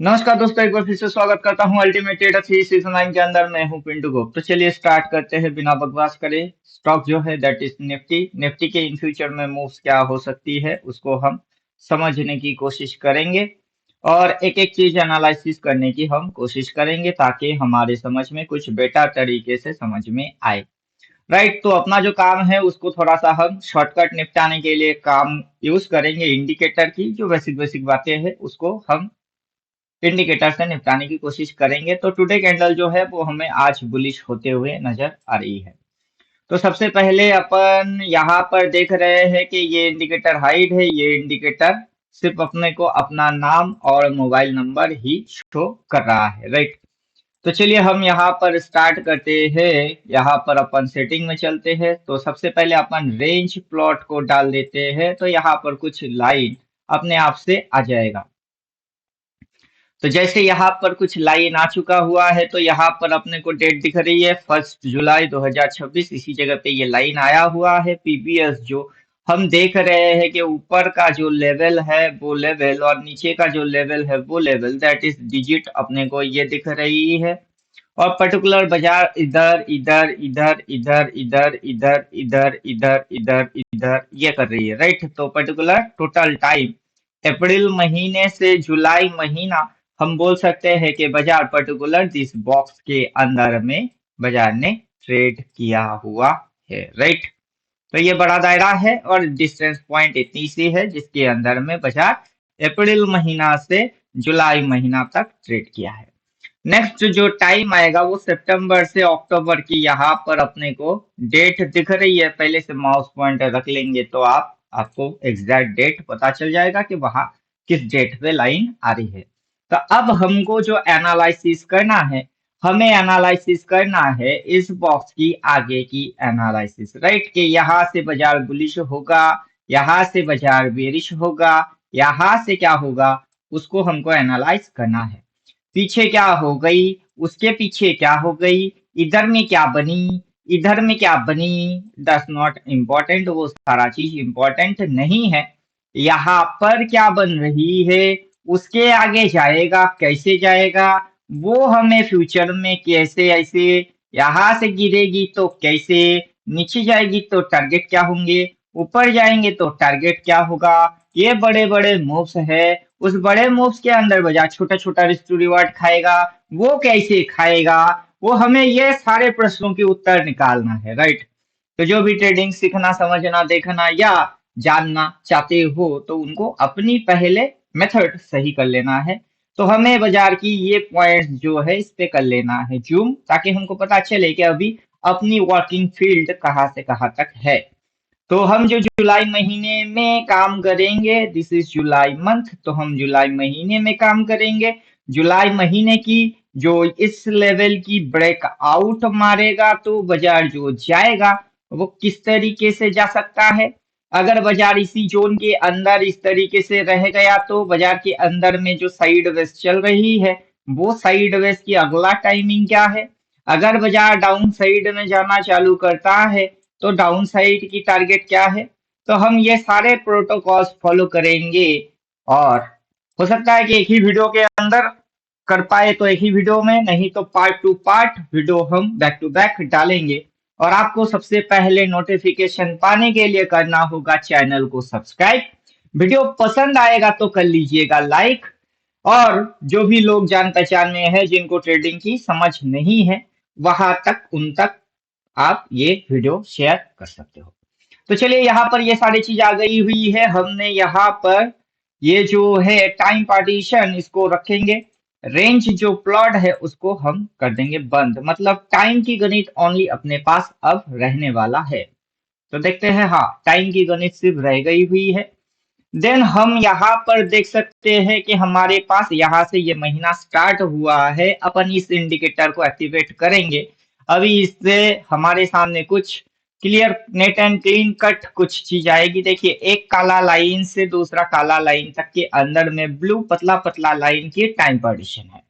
नमस्कार दोस्तों, एक बार फिर से स्वागत करता हूं अल्टीमेट ट्रेडर 3 सीजन 9 के अंदर। मैं हूं पिंटू गुप्त। तो चलिए स्टार्ट करते हैं बिना बकवास करे। स्टॉक जो है दैट इज निफ्टी। निफ्टी के इन फ्यूचर में मूव्स क्या हो सकती है उसको हम समझने की कोशिश करेंगे और एक एक चीज एनालिसिस करने की हम कोशिश करेंगे ताकि हमारे समझ में कुछ बेटर तरीके से समझ में आए। राइट, तो अपना जो काम है उसको थोड़ा सा हम शॉर्टकट निपटाने के लिए काम यूज करेंगे। इंडिकेटर की जो बेसिक बेसिक बातें हैं उसको हम इंडिकेटर से निपटाने की कोशिश करेंगे। तो टुडे कैंडल जो है वो हमें आज बुलिश होते हुए नजर आ रही है। तो सबसे पहले अपन यहाँ पर देख रहे हैं कि ये इंडिकेटर हाइड है। ये इंडिकेटर सिर्फ अपने को अपना नाम और मोबाइल नंबर ही शो कर रहा है। राइट, तो चलिए हम यहाँ पर स्टार्ट करते हैं। यहाँ पर अपन सेटिंग में चलते हैं। तो सबसे पहले अपन रेंज प्लॉट को डाल देते हैं। तो यहाँ पर कुछ लाइन अपने आप से आ जाएगा। तो जैसे यहाँ पर कुछ लाइन आ चुका हुआ है तो यहाँ पर अपने को डेट दिख रही है 1 जुलाई 2026। इसी जगह पे ये लाइन आया हुआ है। पीबीएस जो हम देख रहे हैं कि ऊपर का जो लेवल है वो लेवल और नीचे का जो लेवल है वो लेवल दैट इज डिजिट अपने को ये दिख रही है। और पर्टिकुलर बाजार इधर इधर इधर इधर इधर इधर इधर इधर इधर इधर ये कर रही है। राइट, तो पर्टिकुलर टोटल टाइम अप्रैल महीने से जुलाई महीना हम बोल सकते हैं कि बाजार पर्टिकुलर दिस बॉक्स के अंदर में बाजार ने ट्रेड किया हुआ है। राइट, तो ये बड़ा दायरा है और डिस्टेंस पॉइंट इतनी सी है जिसके अंदर में बाजार अप्रैल महीना से जुलाई महीना तक ट्रेड किया है। नेक्स्ट जो टाइम आएगा वो सितंबर से अक्टूबर की यहाँ पर अपने को डेट दिख रही है। पहले से माउस पॉइंटर रख लेंगे तो आपको एग्जैक्ट डेट पता चल जाएगा कि वहां किस डेट पे लाइन आ रही है। तो अब हमको जो एनालिसिस करना है, हमें एनालिसिस करना है इस बॉक्स की आगे की एनालिसिस। राइट, कि यहाँ से बाजार बुलिश होगा, यहाँ से बाजार बेरिश होगा, यहाँ से क्या होगा उसको हमको एनालाइज करना है। पीछे क्या हो गई, उसके पीछे क्या हो गई, इधर में क्या बनी, इधर में क्या बनी, दैट्स नॉट इम्पोर्टेंट। वो सारा चीज इम्पोर्टेंट नहीं है। यहाँ पर क्या बन रही है, उसके आगे जाएगा कैसे जाएगा, वो हमें फ्यूचर में कैसे ऐसे यहाँ से गिरेगी तो कैसे, नीचे जाएगी तो टारगेट क्या होंगे, ऊपर जाएंगे तो टारगेट क्या होगा। ये बड़े बड़े मूव्स है। उस बड़े मूव्स के अंदर बाजार छोटा छोटा रिस्क रिवार्ड खाएगा, वो कैसे खाएगा, वो हमें ये सारे प्रश्नों के उत्तर निकालना है। राइट, तो जो भी ट्रेडिंग सीखना समझना देखना या जानना चाहते हो तो उनको अपनी पहले मेथड सही कर लेना है। तो हमें बाजार की ये पॉइंट जो है इस पे कर लेना है जूम, ताकि हमको पता चले कि अभी अपनी वर्किंग फील्ड कहाँ से कहाँ तक है। तो हम जो जुलाई महीने में काम करेंगे, दिस इज जुलाई मंथ, तो हम जुलाई महीने में काम करेंगे। जुलाई महीने की जो इस लेवल की ब्रेकआउट मारेगा तो बाजार जो जाएगा वो किस तरीके से जा सकता है। अगर बाजार इसी जोन के अंदर इस तरीके से रह गया तो बाजार के अंदर में जो साइड वेज चल रही है वो साइड वेज की अगला टाइमिंग क्या है। अगर बाजार डाउन साइड में जाना चालू करता है तो डाउन साइड की टारगेट क्या है। तो हम ये सारे प्रोटोकॉल्स फॉलो करेंगे और हो सकता है कि एक ही वीडियो के अंदर कर पाए तो एक ही वीडियो में, नहीं तो पार्ट टू पार्ट वीडियो हम बैक टू बैक डालेंगे। और आपको सबसे पहले नोटिफिकेशन पाने के लिए करना होगा चैनल को सब्सक्राइब। वीडियो पसंद आएगा तो कर लीजिएगा लाइक। और जो भी लोग जान पहचान में है जिनको ट्रेडिंग की समझ नहीं है वहां तक उन तक आप ये वीडियो शेयर कर सकते हो। तो चलिए यहाँ पर ये सारी चीज आ गई हुई है। हमने यहाँ पर ये जो है टाइम पार्टीशन इसको रखेंगे। रेंज जो प्लॉट है उसको हम कर देंगे बंद, मतलब टाइम की गणित ओनली अपने पास अब रहने वाला है। तो देखते हैं, हाँ टाइम की गणित सिर्फ रह गई हुई है। देन हम यहाँ पर देख सकते हैं कि हमारे पास यहाँ से ये महीना स्टार्ट हुआ है। अपन इस इंडिकेटर को एक्टिवेट करेंगे। अभी इससे हमारे सामने कुछ clear net and clean cut कुछ चीज आएगी। देखिए, एक काला लाइन से दूसरा काला लाइन तक के अंदर में ब्लू पतला पतला लाइन की टाइम पार्टीशन है।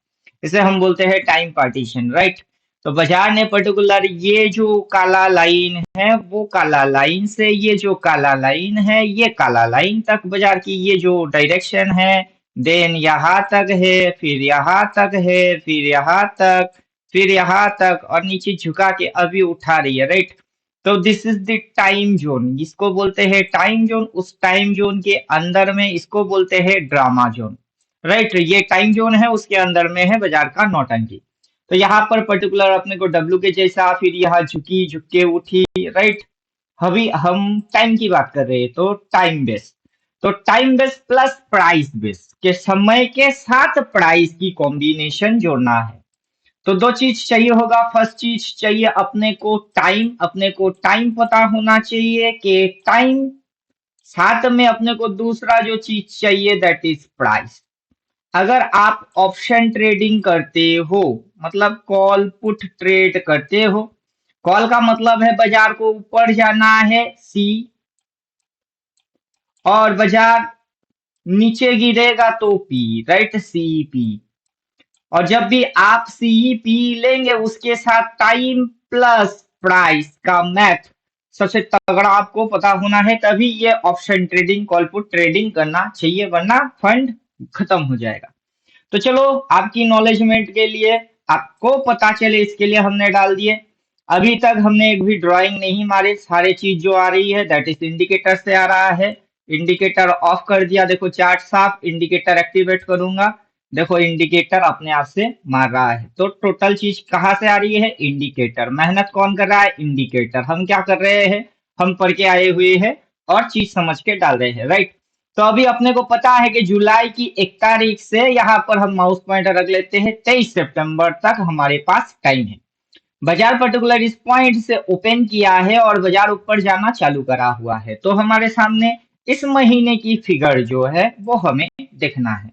इसे हम बोलते हैं टाइम पार्टीशन। राइट, तो बाजार ने पर्टिकुलर ये जो काला लाइन है वो काला लाइन से ये जो काला लाइन है ये काला लाइन तक बाजार की ये जो डायरेक्शन है देन यहाँ तक है, फिर यहाँ तक है, फिर यहाँ तक, फिर यहाँ तक, और नीचे झुका के अभी उठा रही है, राइट। तो this is the time zone, इसको बोलते हैं टाइम जोन। उस टाइम जोन के अंदर में इसको बोलते हैं ड्रामा जोन, राइट। ये टाइम जोन है, उसके अंदर में है बाजार का नौटंकी। तो यहाँ पर पर्टिकुलर अपने को डब्ल्यू के जैसा, फिर यहाँ झुकी, झुक के उठी, राइट। अभी हम टाइम की बात कर रहे हैं, तो टाइम बेस। तो time base plus price base के समय के साथ प्राइस की कॉम्बिनेशन जोड़ना है। तो दो चीज चाहिए होगा। फर्स्ट चीज चाहिए अपने को टाइम, अपने को टाइम पता होना चाहिए कि टाइम, साथ में अपने को दूसरा जो चीज चाहिए दैट इज प्राइस। अगर आप ऑप्शन ट्रेडिंग करते हो, मतलब कॉल पुट ट्रेड करते हो, कॉल का मतलब है बाजार को ऊपर जाना है सी, और बाजार नीचे गिरेगा तो पी, राइट, सीपी। और जब भी आप सीपी लेंगे उसके साथ टाइम प्लस प्राइस का मैथ सबसे तगड़ा आपको पता होना है, तभी ये option trading, call put trading करना चाहिए, वरना फंड खत्म हो जाएगा। तो चलो, आपकी नॉलेजमेंट के लिए, आपको पता चले इसके लिए हमने डाल दिए। अभी तक हमने एक भी ड्राइंग नहीं मारे, सारे चीज जो आ रही है दैट इज इंडिकेटर से आ रहा है। इंडिकेटर ऑफ कर दिया, देखो चार्ट साफ, इंडिकेटर एक्टिवेट करूंगा, देखो इंडिकेटर अपने आप से मार रहा है। तो टोटल चीज कहाँ से आ रही है? इंडिकेटर। मेहनत कौन कर रहा है? इंडिकेटर। हम क्या कर रहे हैं? हम पढ़ के आए हुए हैं और चीज समझ के डाल रहे हैं, राइट। तो अभी अपने को पता है कि जुलाई की 1 तारीख से, यहाँ पर हम माउस पॉइंटर रख लेते हैं, 23 सितंबर तक हमारे पास टाइम है। बाजार पर्टिकुलर इस पॉइंट से ओपन किया है और बाजार ऊपर जाना चालू करा हुआ है। तो हमारे सामने इस महीने की फिगर जो है वो हमें देखना है।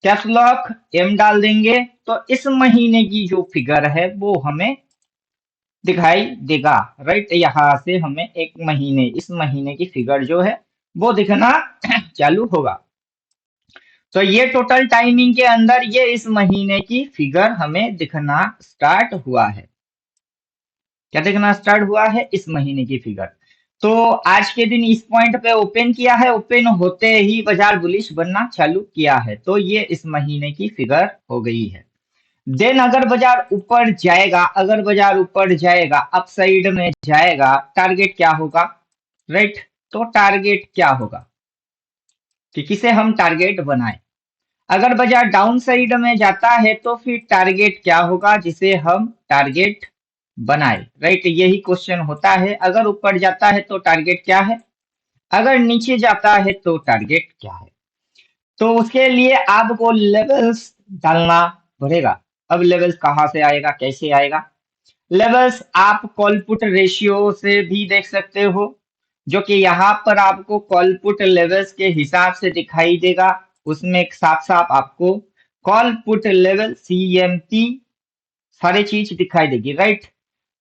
कैप्स लॉक एम डाल देंगे तो इस महीने की जो फिगर है वो हमें दिखाई देगा, राइट। यहाँ से हमें एक महीने, इस महीने की फिगर जो है वो दिखना चालू होगा। तो ये टोटल टाइमिंग के अंदर ये इस महीने की फिगर हमें दिखना स्टार्ट हुआ है। क्या दिखना स्टार्ट हुआ है? इस महीने की फिगर। तो आज के दिन इस पॉइंट पे ओपन किया है, ओपन होते ही बाजार बुलिश बनना चालू किया है, तो ये इस महीने की फिगर हो गई है। देन अगर बाजार ऊपर जाएगा, अगर बाजार ऊपर जाएगा, अपसाइड में जाएगा, टारगेट क्या होगा, राइट। तो टारगेट क्या होगा कि किसे हम टारगेट बनाए। अगर बाजार डाउन साइड में जाता है तो फिर टारगेट क्या होगा जिसे हम टारगेट बनाए, राइट। यही क्वेश्चन होता है। अगर ऊपर जाता है तो टारगेट क्या है, अगर नीचे जाता है तो टारगेट क्या है। तो उसके लिए आपको लेवल्स डालना पड़ेगा। अब लेवल्स कहाँ से आएगा, कैसे आएगा? लेवल्स आप कॉल पुट रेशियो से भी देख सकते हो, जो कि यहाँ पर आपको कॉल पुट लेवल्स के हिसाब से दिखाई देगा। उसमें साफ साफ आपको कॉल पुट लेवल CMT सारी चीज दिखाई देगी, राइट।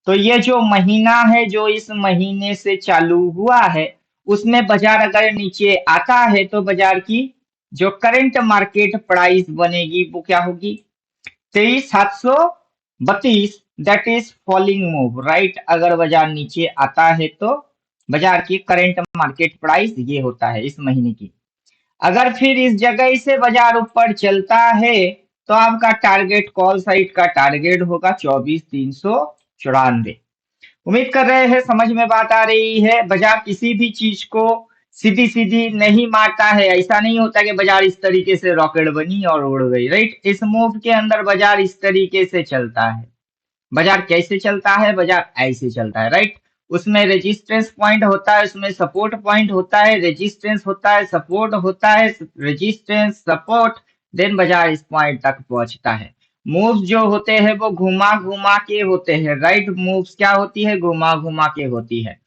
तो ये जो महीना है, जो इस महीने से चालू हुआ है, उसमें बाजार अगर नीचे आता है तो बाजार की जो करंट मार्केट प्राइस बनेगी वो क्या होगी? 23,732, that is falling move, right. अगर बाजार नीचे आता है तो बाजार की करंट मार्केट प्राइस ये होता है इस महीने की। अगर फिर इस जगह से बाजार ऊपर चलता है तो आपका टारगेट, कॉल साइड का टारगेट होगा 24,394। उम्मीद कर रहे हैं समझ में बात आ रही है। बाजार किसी भी चीज को सीधी सीधी नहीं मारता है। ऐसा नहीं होता कि बाजार इस तरीके से रॉकेट बनी और उड़ गई, राइट। इस मूव के अंदर बाजार इस तरीके से चलता है। बाजार कैसे चलता है? बाजार ऐसे चलता है, राइट। उसमें रेजिस्टेंस पॉइंट होता है, उसमें सपोर्ट पॉइंट होता है, रेजिस्टेंस होता है, सपोर्ट होता है, रेजिस्टेंस, सपोर्ट, देन बाजार इस पॉइंट तक पहुंचता है। मूव्स जो होते हैं वो घुमा घुमा के होते हैं, राइट। मूव्स क्या होती है? घुमा घुमा के होती है।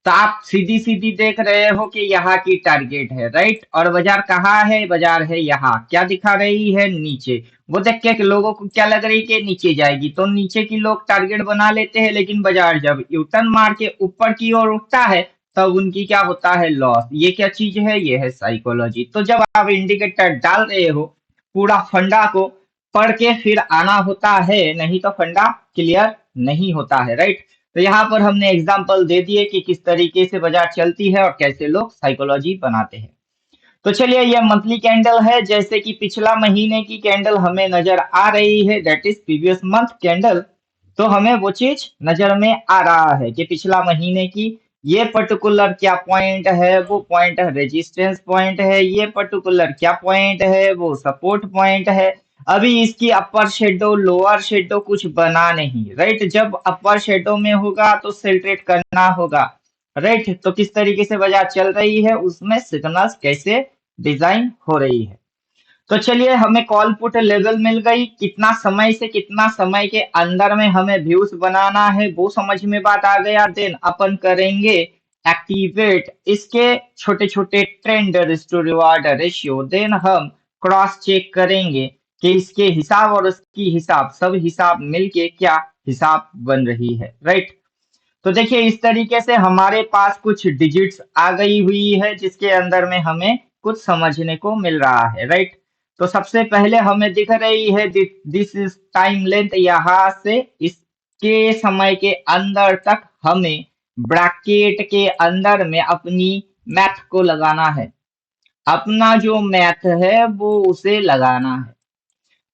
तो आप सीधी सीधी देख रहे हो कि यहाँ की टारगेट है, राइट। और बाजार कहाँ है? बाजार है यहाँ। क्या दिखा रही है? नीचे। वो देख के कि लोगों को क्या लग रही है कि नीचे जाएगी, तो नीचे की लोग टारगेट बना लेते हैं, लेकिन बाजार जब यूटर्न मार के ऊपर की ओर उठता है तब उनकी क्या होता है? लॉस। ये क्या चीज है? ये है साइकोलॉजी। तो जब आप इंडिकेटर डाल रहे हो, पूरा फंडा को पढ़ के फिर आना होता है, नहीं तो फंडा क्लियर नहीं होता है, राइट। तो यहाँ पर हमने एग्जाम्पल दे दिए कि किस तरीके से बाजार चलती है और कैसे लोग साइकोलॉजी बनाते हैं। तो चलिए ये मंथली कैंडल है, जैसे कि पिछला महीने की कैंडल हमें नजर आ रही है, that is previous month candle. तो हमें वो चीज नजर में आ रहा है कि पिछला महीने की ये पर्टिकुलर क्या पॉइंट है, वो पॉइंट रेजिस्टेंस पॉइंट है, ये पर्टिकुलर क्या पॉइंट है, वो सपोर्ट पॉइंट है। अभी इसकी अपर शेडो लोअर शेडो कुछ बना नहीं, राइट। जब अपर शेडो में होगा तो सेल ट्रेड करना होगा, राइट। तो किस तरीके से बाजार चल रही है, उसमें सिग्नल्स कैसे डिजाइन हो रही है। तो चलिए हमें कॉल पुट लेवल मिल गई, कितना समय से कितना समय के अंदर में हमें व्यूज बनाना है वो समझ में बात आ गया। देन अपन करेंगे एक्टिवेट इसके छोटे छोटे trend risk to reward ratio. Then हम क्रॉस चेक करेंगे कि इसके हिसाब और उसकी हिसाब सब हिसाब मिलके क्या हिसाब बन रही है, राइट। तो देखिए इस तरीके से हमारे पास कुछ डिजिट्स आ गई हुई है, जिसके अंदर में हमें कुछ समझने को मिल रहा है, राइट। तो सबसे पहले हमें दिख रही है दिस इज टाइम लेंथ, यहाँ से इसके समय के अंदर तक हमें ब्रैकेट के अंदर में अपनी मैथ को लगाना है। अपना जो मैथ है वो उसे लगाना है।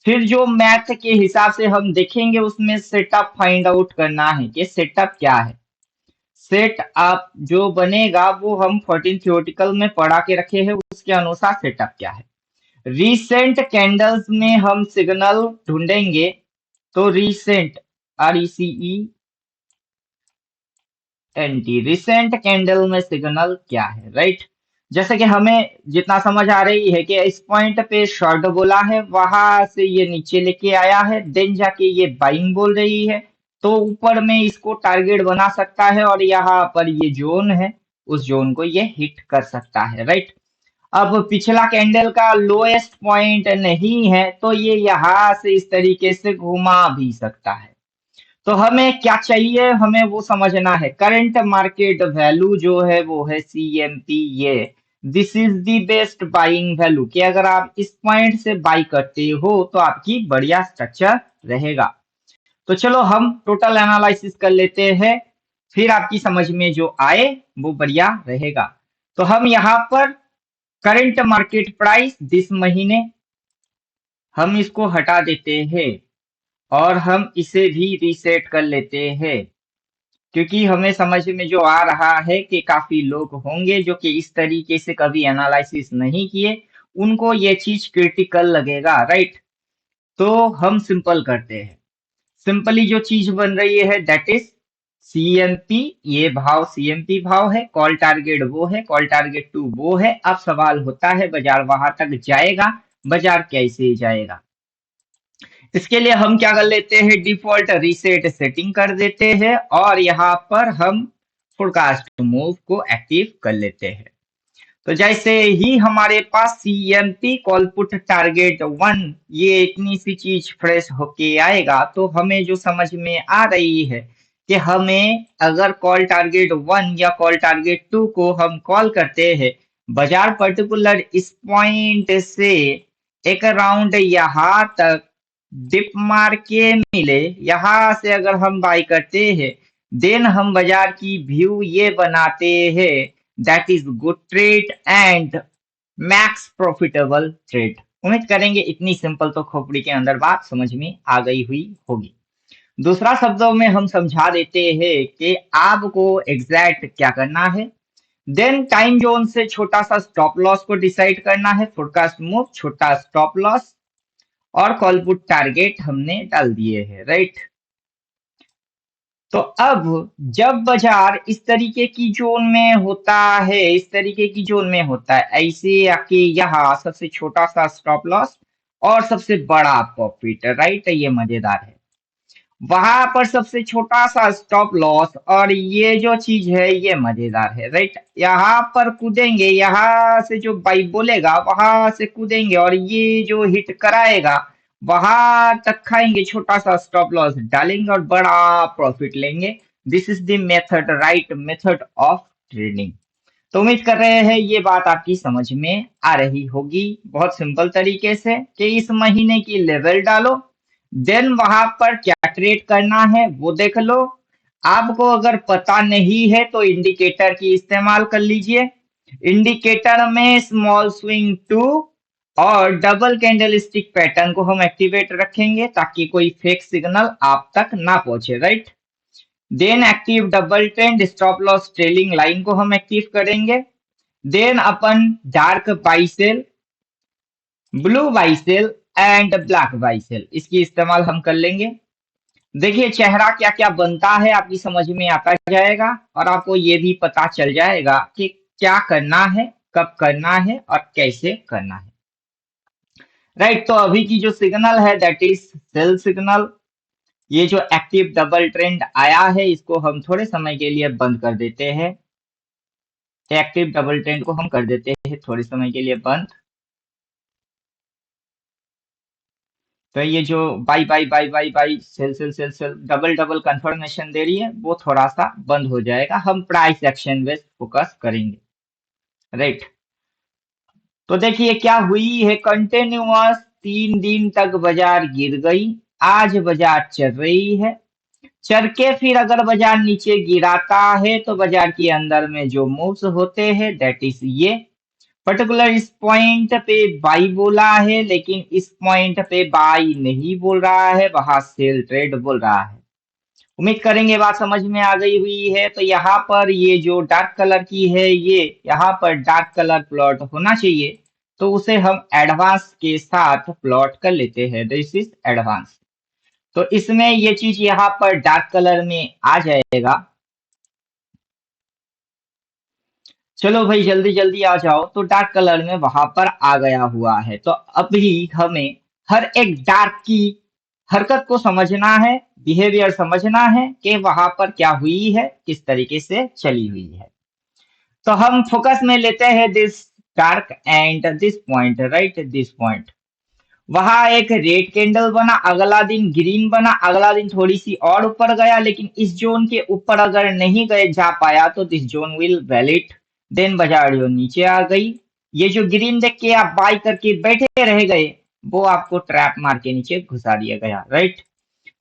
फिर जो मैथ के हिसाब से हम देखेंगे उसमें सेटअप फाइंड आउट करना है कि सेटअप क्या है। सेट अप जो बनेगा वो हम 14 थियोटिकल में पढ़ा के रखे हैं, उसके अनुसार सेटअप क्या है। रीसेंट कैंडल्स में हम सिग्नल ढूंढेंगे। तो रीसेंट RECENT रिसेंट कैंडल में सिग्नल क्या है, राइट। जैसे कि हमें जितना समझ आ रही है कि इस पॉइंट पे शॉर्ट बोला है, वहां से ये नीचे लेके आया है, देन जाके ये बाइंग बोल रही है। तो ऊपर में इसको टारगेट बना सकता है और यहाँ पर ये जोन है, उस जोन को ये हिट कर सकता है, राइट। अब पिछला कैंडल का लोएस्ट पॉइंट नहीं है, तो ये यहाँ से इस तरीके से घुमा भी सकता है। तो हमें क्या चाहिए, हमें वो समझना है। करंट मार्केट वैल्यू जो है वो है CMP। ये this is the best buying value, कि अगर आप इस पॉइंट से बाई करते हो तो आपकी बढ़िया स्ट्रक्चर रहेगा। तो चलो हम टोटल एनालिसिस कर लेते हैं, फिर आपकी समझ में जो आए वो बढ़िया रहेगा। तो हम यहाँ पर करंट मार्केट प्राइस दिस महीने हम इसको हटा देते हैं और हम इसे भी रीसेट कर लेते हैं, क्योंकि हमें समझ में जो आ रहा है कि काफी लोग होंगे जो कि इस तरीके से कभी एनालिसिस नहीं किए, उनको ये चीज क्रिटिकल लगेगा, राइट। तो हम सिंपल करते हैं। सिंपली जो चीज बन रही है दैट इज CMP। ये भाव CMP भाव है, कॉल टारगेट वो है, कॉल टारगेट 2 वो है। अब सवाल होता है बाजार वहां तक जाएगा, बाजार कैसे जाएगा। इसके लिए हम क्या कर लेते हैं, डिफॉल्ट रीसेट सेटिंग कर देते हैं और यहाँ पर हम फोरकास्ट मूव को एक्टिव कर लेते हैं। तो जैसे ही हमारे पास CMP कॉल पुट टारगेट 1 ये इतनी सी चीज फ्रेश होके आएगा, तो हमें जो समझ में आ रही है कि हमें अगर कॉल टारगेट 1 या कॉल टारगेट 2 को हम कॉल करते हैं, बाजार पर्टिकुलर इस पॉइंट से एक राउंड यहाँ तक डिप मार के मिले, यहाँ से अगर हम बाई करते हैं, देन हम बाजार की व्यू ये बनाते हैं that is good trade and max profitable trade. उम्मीद करेंगे इतनी सिंपल तो खोपड़ी के अंदर बात समझ में आ गई हुई होगी। दूसरा शब्दों में हम समझा देते हैं कि आपको एग्जैक्ट क्या करना है। देन टाइम जोन से छोटा सा स्टॉप लॉस को डिसाइड करना है, फोरकास्ट मूव छोटा स्टॉप लॉस और कॉल पुट टारगेट हमने डाल दिए हैं, राइट। तो अब जब बाजार इस तरीके की जोन में होता है, इस तरीके की जोन में होता है, ऐसे आके यहाँ सबसे छोटा सा स्टॉप लॉस और सबसे बड़ा प्रॉफिट, राइट। ये मजेदार है, वहां पर सबसे छोटा सा स्टॉप लॉस और ये जो चीज है ये मजेदार है, राइट। यहाँ पर कूदेंगे, यहाँ से जो बाई बोलेगा वहां से कूदेंगे और ये जो हिट कराएगा वहां तक खाएंगे, छोटा सा स्टॉप लॉस डालेंगे और बड़ा प्रॉफिट लेंगे। This is the method, right method of trading. तो उम्मीद कर रहे हैं ये बात आपकी समझ में आ रही होगी। बहुत सिंपल तरीके से कि इस महीने की लेवल डालो, देन वहां पर क्या ट्रेड करना है वो देख लो। आपको अगर पता नहीं है तो इंडिकेटर की इस्तेमाल कर लीजिए। इंडिकेटर में स्मॉल स्विंग टू और डबल कैंडलस्टिक पैटर्न को हम एक्टिवेट रखेंगे ताकि कोई फेक सिग्नल आप तक ना पहुंचे, right. Then active double trend stop loss trailing line को हम एक्टिव करेंगे। देन अपन dark buy sell, blue buy sell and black buy sell इसकी इस्तेमाल हम कर लेंगे। देखिए चेहरा क्या क्या बनता है आपकी समझ में आता जाएगा और आपको ये भी पता चल जाएगा कि क्या करना है, कब करना है और कैसे करना है, राइट। तो अभी की जो सिग्नल है दैट इज सेल सिग्नल। ये जो एक्टिव डबल ट्रेंड आया है इसको हम थोड़े समय के लिए बंद कर देते हैं। एक्टिव डबल ट्रेंड को हम कर देते हैं थोड़े समय के लिए बंद। तो ये जो buy buy buy buy buy sell sell sell sell double double confirmation दे रही है वो थोड़ा सा बंद हो जाएगा। हम प्राइस एक्शन बेस्ड फोकस करेंगे, राइट। तो देखिए क्या हुई है, कंटिन्यूअस 3 दिन तक बाजार गिर गई। आज बाजार चल रही है, चल के फिर अगर बाजार नीचे गिराता है तो बाजार के अंदर में जो मूव्स होते हैं दैट इज ये पर्टिकुलर इस पॉइंट पे बाई बोला है लेकिन इस पॉइंट पे बाई नहीं बोल रहा है, वहां सेल ट्रेड बोल रहा है। उम्मीद करेंगे बात समझ में आ गई हुई है। तो यहाँ पर ये जो डार्क कलर की है ये यहाँ पर डार्क कलर प्लॉट होना चाहिए, तो उसे हम एडवांस के साथ प्लॉट कर लेते हैं। This is advance. तो इसमें ये चीज यहाँ पर डार्क कलर में आ जाएगा। चलो भाई जल्दी जल्दी आ जाओ। तो डार्क कलर में वहां पर आ गया हुआ है। तो अभी हमें हर एक डार्क की हरकत को समझना है, बिहेवियर समझना है कि वहां पर क्या हुई है, किस तरीके से चली हुई है। तो हम फोकस में लेते हैं this dark and this point, right, this point. वहां एक रेड कैंडल बना, अगला दिन ग्रीन बना, अगला दिन थोड़ी सी और ऊपर गया, लेकिन इस जोन के ऊपर अगर नहीं गए जा पाया तो this zone will valid. Then बाजार जो नीचे आ गई, ये जो ग्रीन देख के आप बाई करके बैठे रह गए वो आपको ट्रैप मार के नीचे घुसा दिया गया, राइट।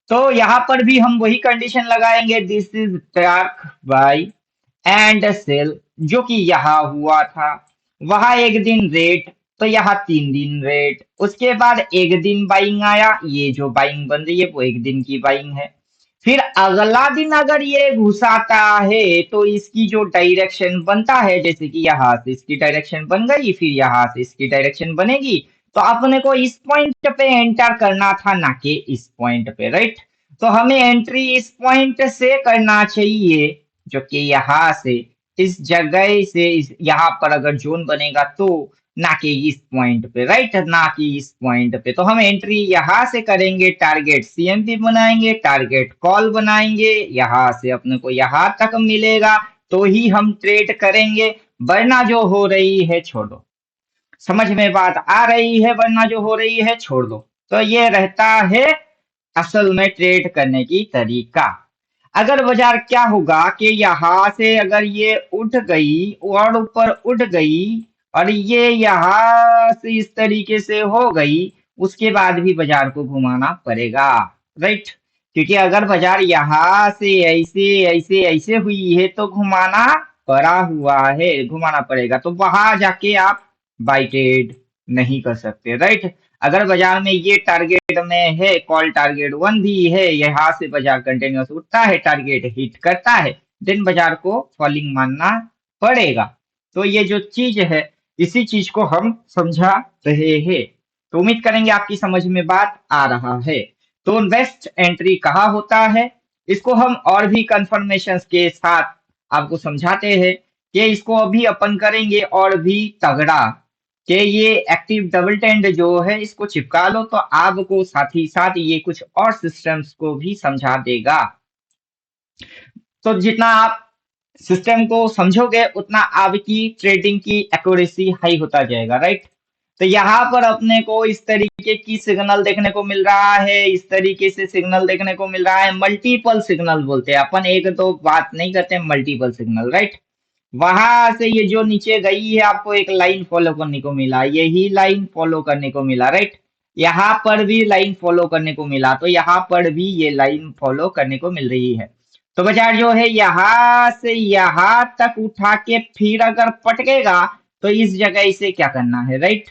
तो यहाँ पर भी हम वही कंडीशन लगाएंगे, this is dark buy and sell, जो कि यहाँ हुआ था। वहां एक दिन रेट, तो यहाँ 3 दिन रेट, उसके बाद एक दिन बाइंग आया, ये जो बाइंग बन रही है वो एक दिन की बाइंग है। फिर अगला दिन अगर ये घुसाता है तो इसकी जो डायरेक्शन बनता है, जैसे कि यहाँ से इसकी डायरेक्शन बन गई, फिर यहाँ से इसकी डायरेक्शन बनेगी, तो अपने को इस पॉइंट पे एंटर करना था ना कि इस पॉइंट पे, राइट। तो हमें एंट्री इस पॉइंट से करना चाहिए, जो कि यहाँ से इस जगह से यहाँ पर अगर जोन बनेगा तो, ना कि इस पॉइंट पे, राइट, ना कि इस पॉइंट पे। तो हम एंट्री यहाँ से करेंगे, टारगेट सीएमपी बनाएंगे, टारगेट कॉल बनाएंगे, यहाँ से अपने को यहाँ तक मिलेगा तो ही हम ट्रेड करेंगे, वरना जो हो रही है छोड़ो। समझ में बात आ रही है, वरना जो हो रही है छोड़ दो। तो ये रहता है असल में ट्रेड करने की तरीका। अगर बाजार क्या होगा कि यहाँ से अगर ये उठ गई और ऊपर उठ गई और ये यहाँ से इस तरीके से हो गई, उसके बाद भी बाजार को घुमाना पड़ेगा, राइट। क्योंकि अगर बाजार यहाँ से ऐसे ऐसे ऐसे हुई है तो घुमाना पड़ा हुआ है, घुमाना पड़ेगा। तो वहां जाके आप बाई ट्रेड नहीं कर सकते, राइट। अगर बाजार में ये टारगेट में है, कॉल टारगेट 1 भी है, यहाँ से बाजार कंटिन्यूस उठता है, टारगेट हिट करता है, देन बाजार को फॉलिंग मानना पड़ेगा। तो ये जो चीज है इसी चीज को हम समझा रहे हैं। तो उम्मीद करेंगे आपकी समझ में बात आ रहा है। तो बेस्ट एंट्री कहाँ होता है, इसको हम और भी कंफर्मेशन के साथ आपको समझाते हैं कि इसको अभी अपन करेंगे और भी तगड़ा, कि ये एक्टिव डबल टेंड जो है इसको चिपका लो तो आपको साथ ही साथ ये कुछ और सिस्टम्स को भी समझा देगा। तो जितना आप सिस्टम को समझोगे उतना आपकी ट्रेडिंग की एक्यूरेसी हाई होता जाएगा, राइट। तो यहाँ पर अपने को इस तरीके की सिग्नल देखने को मिल रहा है, इस तरीके से सिग्नल देखने को मिल रहा है। मल्टीपल सिग्नल बोलते हैं अपन, एक तो बात नहीं करते, मल्टीपल सिग्नल, राइट। वहां से ये जो नीचे गई है आपको एक लाइन फॉलो करने को मिला, यही लाइन फॉलो करने को मिला, राइट। यहाँ पर भी लाइन फॉलो करने को मिला, तो यहाँ पर भी ये लाइन फॉलो करने को मिल रही है। तो बाजार जो है यहां से यहां तक उठा के फिर अगर पटकेगा तो इस जगह इसे क्या करना है, राइट।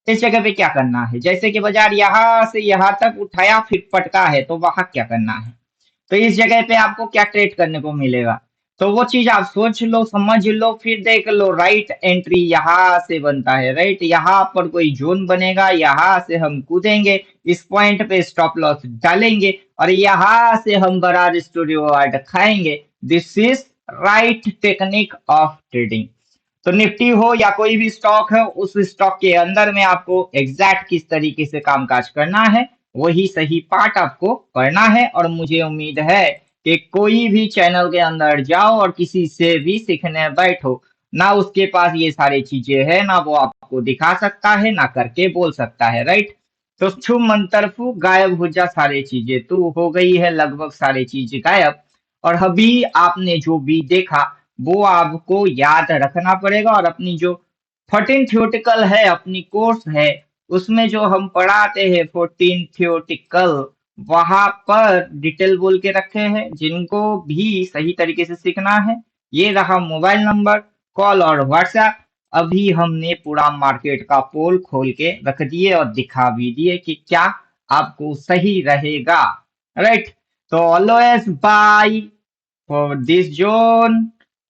इस जगह पे क्या करना है, जैसे कि बाजार यहां से यहां तक उठाया फिर पटका है तो वहां क्या करना है। तो इस जगह पे आपको क्या ट्रेड करने को मिलेगा, तो वो चीज आप सोच लो, समझ लो, फिर देख लो। राइट एंट्री यहाँ से बनता है, राइट। यहाँ पर कोई जोन बनेगा, यहाँ से हम कूदेंगे, इस पॉइंट पे स्टॉप लॉस डालेंगे और यहाँ से हम बड़ा रिस्टोरियो खाएंगे। This is right technique of trading. तो निफ्टी हो या कोई भी स्टॉक है, उस स्टॉक के अंदर में आपको एग्जैक्ट किस तरीके से कामकाज करना है वही सही पार्ट आपको करना है। और मुझे उम्मीद है कि कोई भी चैनल के अंदर जाओ और किसी से भी सीखने बैठो, ना उसके पास ये सारी चीजें है, ना वो आपको दिखा सकता है, ना करके बोल सकता है, राइट। तो छू मंतरफू गायब हो जा सारी चीजें, तू हो गई है लगभग सारी चीजें गायब। और अभी आपने जो भी देखा वो आपको याद रखना पड़ेगा। और अपनी जो 14 थियोटिकल है, अपनी कोर्स है, उसमें जो हम पढ़ाते हैं 14 थियोटिकल, वहां पर डिटेल बोल के रखे हैं। जिनको भी सही तरीके से सीखना है, ये रहा मोबाइल नंबर, कॉल और व्हाट्सएप। अभी हमने पूरा मार्केट का पोल खोल के रख दिए और दिखा भी दिए कि क्या आपको सही रहेगा, राइट। तो always buy for this zone,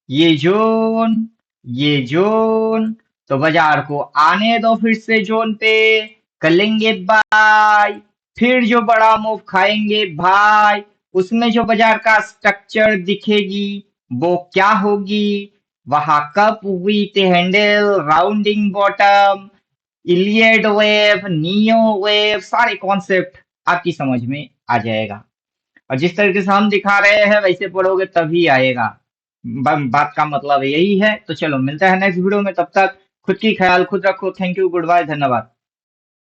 ये जोन, ये जोन। तो बाजार को आने दो फिर से जोन पे, कर लेंगे बाय। फिर जो बड़ा मूव खाएंगे भाई, उसमें जो बाजार का स्ट्रक्चर दिखेगी वो क्या होगी, वहां cup with handle, rounding bottom, Iliad wave, neo wave, सारे कॉन्सेप्ट आपकी समझ में आ जाएगा। और जिस तरीके से हम दिखा रहे हैं वैसे पढ़ोगे तभी आएगा। बात का मतलब यही है। तो चलो मिलता है नेक्स्ट वीडियो में, तब तक खुद की ख्याल खुद रखो। थैंक यू, गुड बाय, धन्यवाद।